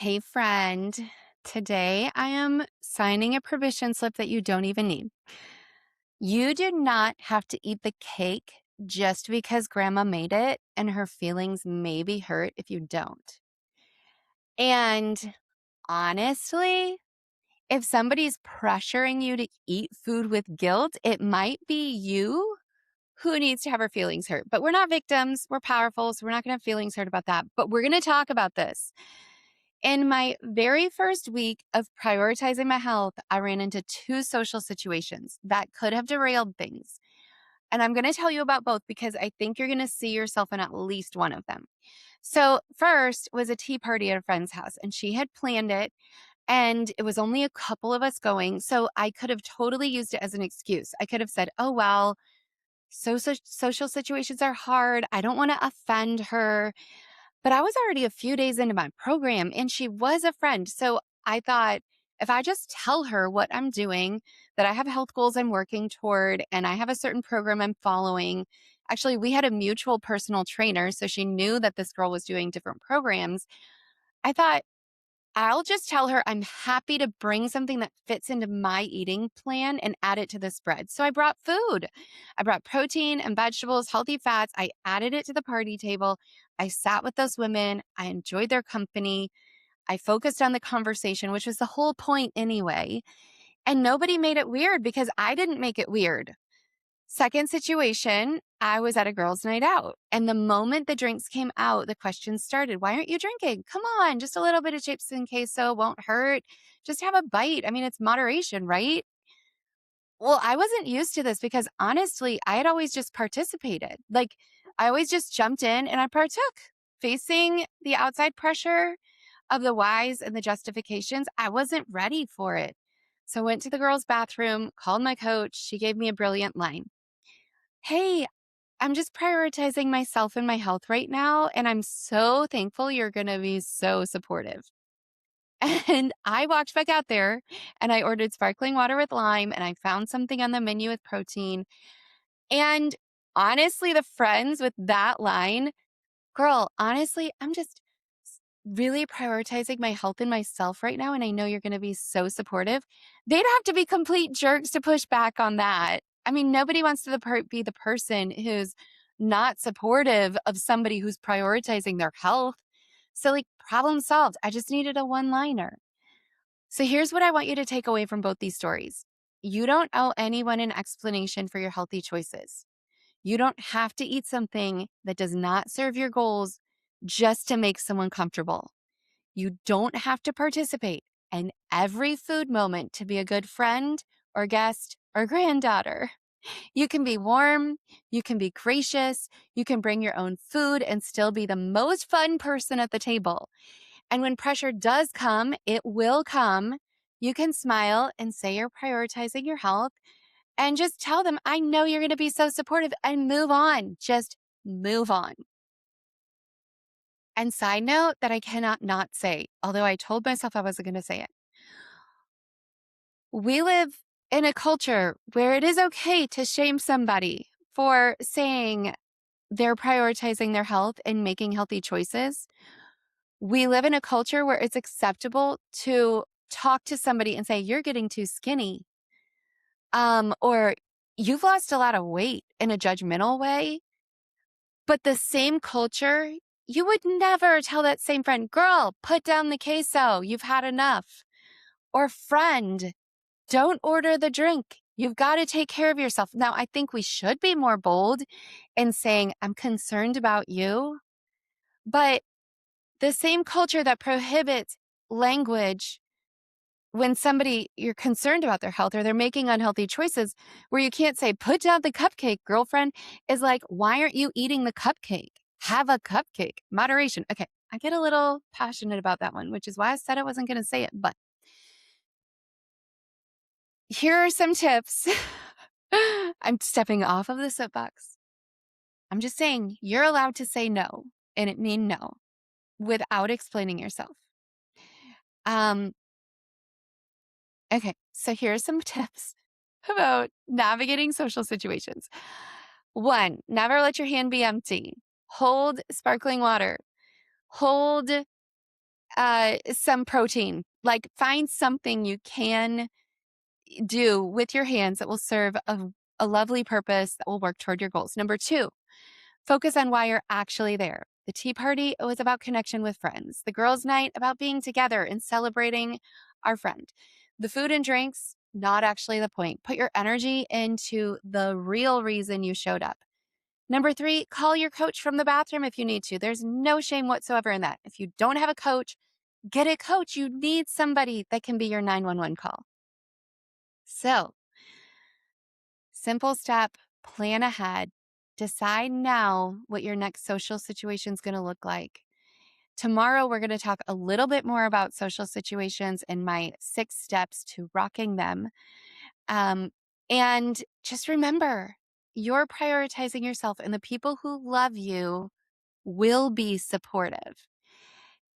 Hey, friend. Today I am signing a permission slip that you don't even need. You do not have to eat the cake just because grandma made it, and her feelings may be hurt if you don't. And honestly, if somebody's pressuring you to eat food with guilt, it might be you who needs to have her feelings hurt. But we're not victims, we're powerful, so we're not going to have feelings hurt about that. But we're going to talk about this. In my very first week of prioritizing my health, I ran into two social situations that could have derailed things. And I'm going to tell you about both because I think you're going to see yourself in at least one of them. So, first was a tea party at a friend's house, and she had planned it, and it was only a couple of us going. So, I could have totally used it as an excuse. I could have said, oh, well, social situations are hard. I don't want to offend her. But I was already a few days into my program and she was a friend. So I thought if I just tell her what I'm doing, that I have health goals I'm working toward, and I have a certain program I'm following. Actually, we had a mutual personal trainer. So she knew that this girl was doing different programs. I thought, I'll just tell her I'm happy to bring something that fits into my eating plan and add it to the spread. So I brought food. I brought protein and vegetables, healthy fats. I added it to the party table. I sat with those women. I enjoyed their company. I focused on the conversation, which was the whole point anyway. And nobody made it weird because I didn't make it weird. Second situation, I was at a girls' night out. And the moment the drinks came out, the questions started. Why aren't you drinking? Come on, just a little bit of chips and queso won't hurt. Just have a bite. I mean, it's moderation, right? Well, I wasn't used to this because honestly, I had always just participated. Like, I always just jumped in and I partook. Facing the outside pressure of the whys and the justifications, I wasn't ready for it. So I went to the girls' bathroom, called my coach. She gave me a brilliant line. Hey, I'm just prioritizing myself and my health right now. And I'm so thankful you're going to be so supportive. And I walked back out there and I ordered sparkling water with lime and I found something on the menu with protein. And honestly, the friends with that line, girl, honestly, I'm just really prioritizing my health and myself right now. And I know you're going to be so supportive. They'd have to be complete jerks to push back on that. I mean, nobody wants to be the person who's not supportive of somebody who's prioritizing their health. So, like, problem solved. I just needed a one liner. So, here's what I want you to take away from both these stories. You don't owe anyone an explanation for your healthy choices. You don't have to eat something that does not serve your goals just to make someone comfortable. You don't have to participate in every food moment to be a good friend or guest or granddaughter. You can be warm, you can be gracious, you can bring your own food and still be the most fun person at the table. And when pressure does come, it will come. You can smile and say you're prioritizing your health and just tell them, I know you're going to be so supportive, and move on. Just move on. And side note that I cannot not say, although I told myself I wasn't going to say it. We live in a culture where it is okay to shame somebody for saying they're prioritizing their health and making healthy choices. We live in a culture where it's acceptable to talk to somebody and say, you're getting too skinny. Or you've lost a lot of weight in a judgmental way. But the same culture, you would never tell that same friend, girl, put down the queso. You've had enough. Or friend, don't order the drink. You've got to take care of yourself. Now, I think we should be more bold in saying, I'm concerned about you. But the same culture that prohibits language when you're concerned about their health or they're making unhealthy choices, where you can't say, put down the cupcake, girlfriend, is like, why aren't you eating the cupcake? Have a cupcake. Moderation. Okay. I get a little passionate about that one, which is why I said I wasn't going to say it. But here are some tips. I'm stepping off of the soapbox. I'm just saying you're allowed to say no, and it mean no without explaining yourself. Okay, so here are some tips about navigating social situations. One, never let your hand be empty. Hold sparkling water. Hold some protein. Like, find something you can do with your hands that will serve a lovely purpose that will work toward your goals. Number two, focus on why you're actually there. The tea party was about connection with friends. The girls' night about being together and celebrating our friend. The food and drinks, not actually the point. Put your energy into the real reason you showed up. Number three, call your coach from the bathroom if you need to. There's no shame whatsoever in that. If you don't have a coach, get a coach. You need somebody that can be your 911 call. So, simple step, plan ahead. Decide now what your next social situation is going to look like. Tomorrow, we're going to talk a little bit more about social situations and my 6 steps to rocking them. And just remember, you're prioritizing yourself, and the people who love you will be supportive.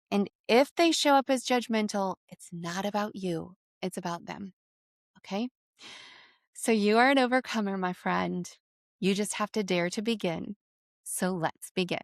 And if they show up as judgmental, it's not about you, it's about them. Okay? So you are an overcomer, my friend. You just have to dare to begin. So let's begin.